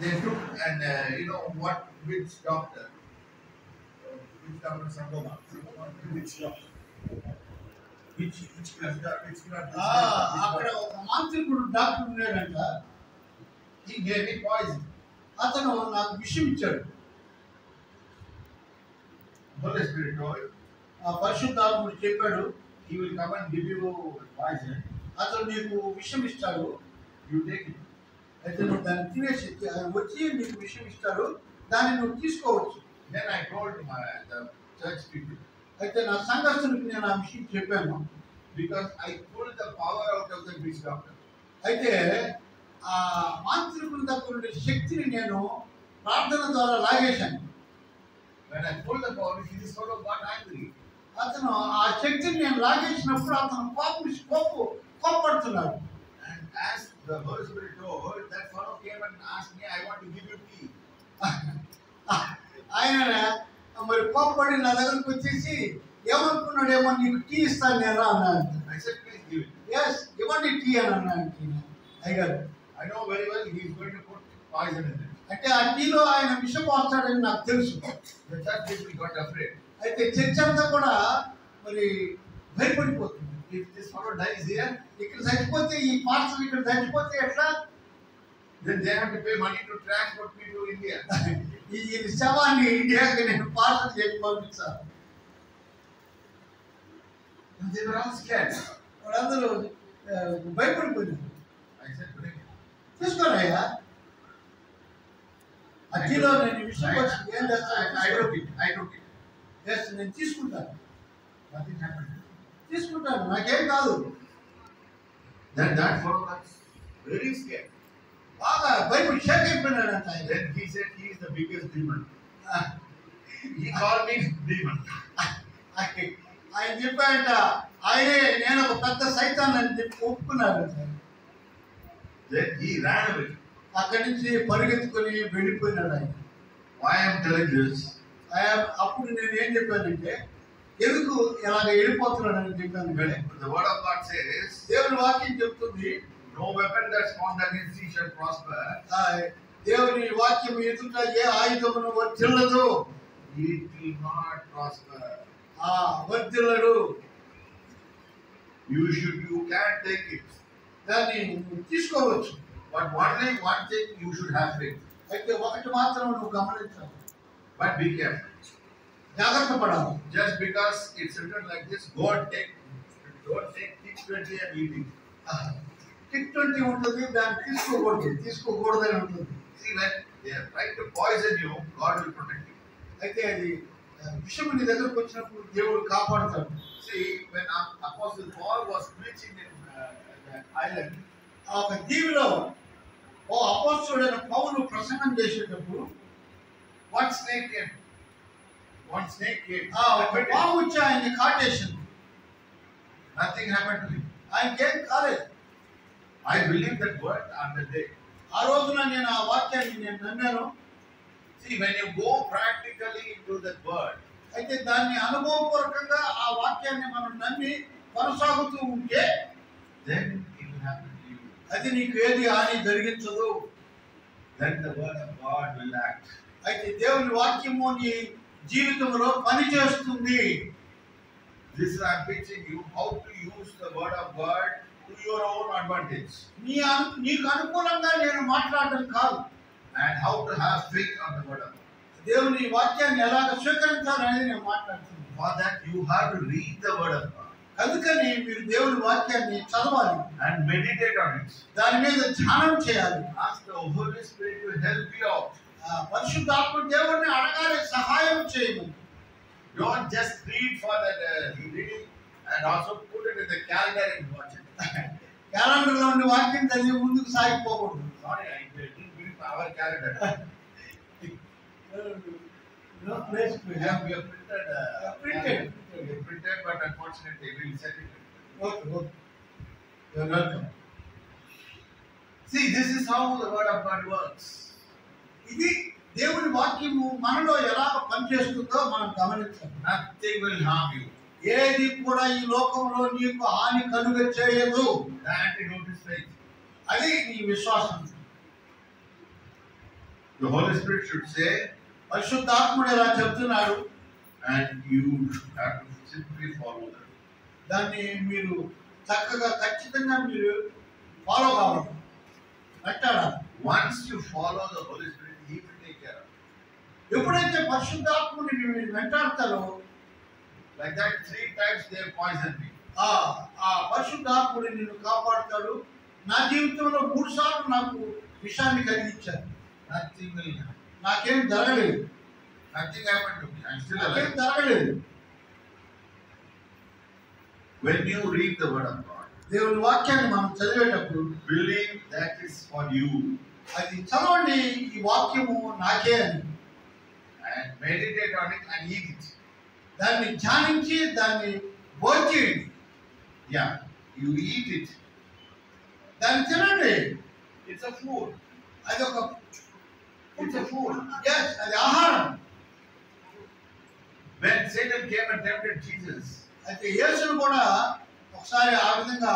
They took and you know what? Which doctor? Which doctor? Sangoma. Which doctor? Which class? Which class? అక్కడ ఒక మాంత్రికుడు doctor ఉన్నాడంట. He gave me poison. అతను నాకు విషయం ఇచ్చాడు. Holy Spirit told. ఆ పరిశుద్ధాత్ముడు చెప్పాడు, He will come and give you poison. అతను నీకు విషయం ఇస్తాడు, You take it. అయితే నువ్వు దాన్ని తినేసి ఆయన వచ్చి నీకు విషయం ఇస్తాడు, దాన్ని నువ్వు తీసుకోవచ్చు. Then I told the church people. అయితే నా సంఘస్థునికి నేను ఆ విషయం చెప్పాను. Because I pulled the power out of the witch doctor. అయితే ఆ మాంత్రికుని దగ్గర ఉండే శక్తిని నేను ప్రార్థన ద్వారా లాగేశాను. When I pulled the power, this fellow got angry. అతను ఆ శక్తిని నేను లాగేసినప్పుడు అతను కోపడుతున్నాడు. And as the Holy Spirit told, that fellow came and asked me, I want to give you tea. ఆయన మరి కోపడి నా దగ్గరకు వచ్చేసి ఏమనుకున్నాడేమో, నీకు టీ ఇస్తాను నేను అన్నాడు. I said, please give it. Yes, ఇవ్వండి టీ అని అన్నాడు. అయ్యారు, I know very well he is going to put poison in it. అంటే ఆ టీలో ఆయన విషం పోస్తాడని నాకు తెలుసు. The church people got afraid. అయితే చర్చ్ అంతా కూడా మరి భయపడిపోతుంది. If this fellow dies here, ఇక్కడ చచ్చిపోతే, ఈ పాస్టర్ ఇక్కడ చచ్చిపోతే ఎట్లా? then they have to pay money to transport me to India. ఈ శవాన్ని ఇండియాకి నేను పాస్టర్ చేసి పంపించాను. And they were all scared. వాళ్ళందరూ భయపడిపోయినారు. I said, bring it. తీసుకోరాయ్యా, అతిలో నేను విషయం వచ్చి ఏం చేస్తాను? I took it. ఎస్, నేను తీసుకుంటాను. Nothing happened. తీసుకుంటాను, నాకేం కాదు. Then that fellow got very scared. బాగా భయపడి షేక్ అయిపోయినాడంట ఆయన. Then he said he is the biggest demon. He called me demon. ఆయన చెప్పాడంట, ఆయనే నేను ఒక పెద్ద సైతాన్ అని చెప్పి ఒప్పుకున్నాడు. Then he ran away. అక్కడి నుంచి పరిగెత్తుకొని వెళ్ళిపోయినాడు ఆయన. Why I am telling this? అప్పుడు నేను ఏం చెప్పానంటే, ఎందుకు ఇలాగ వెళ్ళిపోతున్నాడని చెప్పాను. The word of God says, దేవుని వాక్యం చెప్తుంది, no weapon that's formed against thee shall prosper. దేవుని వాక్యం ఎదుట ఏ ఆయుధమును వర్తిల్లదు. It will not prosper. వర్తిల్లడు. You can take it. దాన్ని తీసుకోవచ్చు. But one thing you should have faith. అయితే ఒకటి మాత్రం నువ్వు గమనించాలి. But be careful. జాగ్రత్త పడాలి. Just because it's written like this, don't take T20 and eat it. T20 ఉంటుంది, దాన్ని తీసుకోకూడదని ఉంటుంది. See, when they are trying to poison you, God will protect you. అయితే అది విషయం నీ దగ్గరకు వచ్చినప్పుడు దేవుడు కాపాడుతాడు. See, when Apostle Paul was preaching in that island, ఆ ఒక దీవిలో అపోస్తలుడైన పౌలు ప్రసంగం చేసేటప్పుడు one snake came. ఒక పాము వచ్చి ఆయన్ని కాటేసింది. Nothing happened to him. ఆయనకేం కాలేదు. I believe that word on the day. ఆ రోజున నేను ఆ వాక్యాన్ని నేను నమ్మాను. See, when you go practically into that word, అయితే దాన్ని అనుభవపూర్వకంగా ఆ వాక్యాన్ని మనం నమ్మి కొనసాగుతూ ఉంటే, then it will happen to you. అది నీకు ఏది హాని జరిగించదు. Then the word of God will act. అయితే దేవుని వాక్యము నీ జీవితంలో పనిచేస్తుంది. This I am teaching you how to use the word of God to your own advantage. నీకు అనుకూలంగా నేను మాట్లాడడం కాదు. And how to have faith on the word of God. దేవుని వాక్యాన్ని ఎలాగ స్వీకరించాలనేది నేను మాట్లాడుతున్నాను. For that you have to read the word of God. అందుకని మీరు దేవుని వాక్యాన్ని చదవాలి. And meditate on it. దాని మీద ధ్యానం చేయాలి. Ask the Holy Spirit to help you out. పరిశుద్ధాత్మ దేవుణ్ణి అడగాలి, సహాయం చేయమని. Don't just read for that reading and also put it in the calendar and watch it. క్యాలెండర్లో ఉండి వాక్యం చదివి ముందుకు సాగిపోకూడదు. Sorry, I didn't bring our calendar. No place to We have printed. printed. Printed, but unfortunately we will set it. Okay. You're welcome. See, this is how the word of God works. ఇది దేవుని వాక్యము మనలో ఎలాగ పనిచేస్తుందో మనం గమనించాలి. Nothing will harm you. ఏది కూడా ఈ లోకంలో నీకు హాని కలుగ చేయదు. The antidote is faith. అది నీ విశ్వాసం. The Holy Spirit should say, పరిశుద్ధాత్ముడు ఇలా చెప్తున్నాడు, and you have to simply follow that. దాన్ని మీరు చక్కగా ఖచ్చితంగా మీరు ఫాలో కావాలి, వెంటాడాలి. Once you follow the Holy Spirit, He will take care of it. ఎప్పుడైతే పరిశుద్ధాత్ముని మీరు వెంటాడతారో, Like that, 3 times they poisoned me. ఆ పరిశుద్ధాత్ముడు నిన్ను కాపాడుతాడు. నా జీవితంలో 3 సార్లు నాకు విషాన్ని కలిగించారు. Nothing will happen. నాకేం జరగలేదు. Nothing happened to me. I'm still నాకేం alive. జరగలేదు. When you read the Word of God, దేవుని వాక్యాన్ని మనం చదివేటప్పుడు believe that is for you, అది చదవండి, ఈ వాక్యము నాకే అని, and meditate on it and eat it. దాన్ని ధ్యానించి దాన్ని భోంచేయండి. Yeah, you eat it. దాన్ని తినండి. It's a food. అది ఒక It's a food. yes, అది ఆహారం. When Satan came and tempted Jesus, అయితే యేసును కూడా ఒకసారి ఆ విధంగా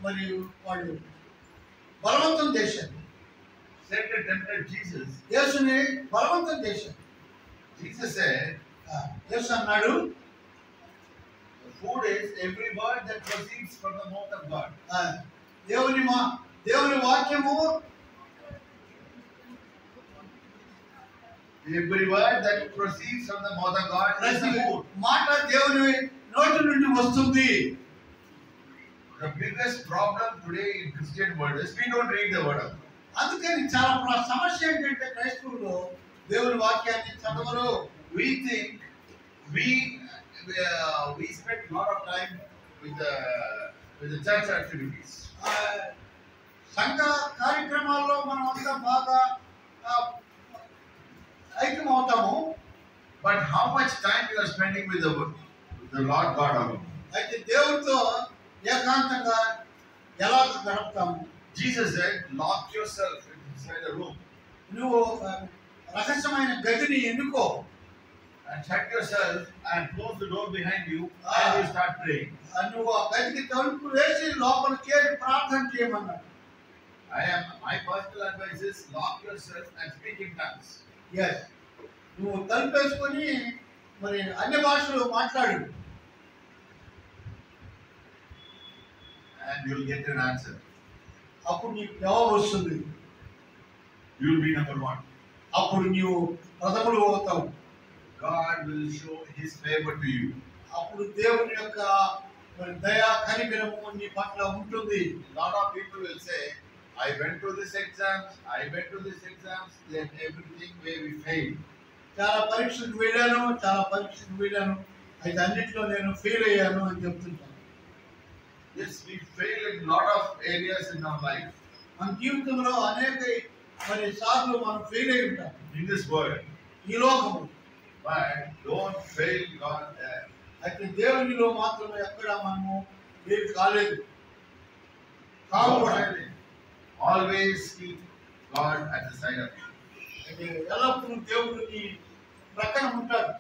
మరి వాళ్ళు బలవంతం చేశారు. Satan tempted Jesus. యేసుని బలవంతం చేశారు. Jesus said, యేసు అన్నాడు, the food is every word that proceeds from the mouth of God. దేవుని వాక్యము, Every word that proceeds from the mouth of God is the food. మాట దేవుని నోటి నుండి వస్తుంది. The biggest problem today in Christian world is we don't read the word of God. అందుకని చాలా సమస్య ఏంటంటే క్రైస్తవులు దేవుని వాక్యాన్ని చదవరు. We think we spend a lot of time with the church activities. సంఘ కార్యక్రమాల్లో మనం అంతా బాగా ఐక్యం అవుతాము. But how much time you are spending with the Lord God alone? అయితే దేవుడితో ఏకాంతంగా ఎలా గడుపుతాము? Jesus said, lock yourself inside a room నువ్వు రహస్యమైన గదిని ఎన్నుకో, and shut yourself and close the door behind you and you start praying. నువ్వు ఆ గదికి తలుపు వేసి లోపల చేరి ప్రార్థన చేయమన్నాడు. My personal advice is lock yourself and speak in tongues. Yes, నువ్వు తలుపు వేసుకొని మరి అన్య భాషలో మాట్లాడు, and you'll get an answer. అప్పుడు నీకు జవాబు వస్తుంది. You'll be number 1. అప్పుడు నీవు ప్రథముడు అవుతావు. God will show His favor to you. అప్పుడు దేవుని యొక్క మరి దయా కనికరము నీ పట్ల ఉంటుంది. Lot of people will say, I went to this exams, then everything where we failed. చాలా పరీక్షలకు వెళ్ళాను, అయితే అన్నింటిలో నేను ఫెయిల్ అయ్యాను అని చెప్తుంటాను. Yes, we fail in lot of areas in our life. మన జీవితంలో అనేక మరి సార్లు మనం ఫెయిల్ అయి ఉంటాం In this world. ఈ లోకము. But don't fail God there. అయితే దేవునిలో మాత్రం ఎక్కడ మనము ఫెయిల్ కాలేదు. కాకూడదు. Always keep God at the side of you. అయితే ఎల్లప్పుడూ దేవుడు నీ ప్రక్కన ఉంటాడు.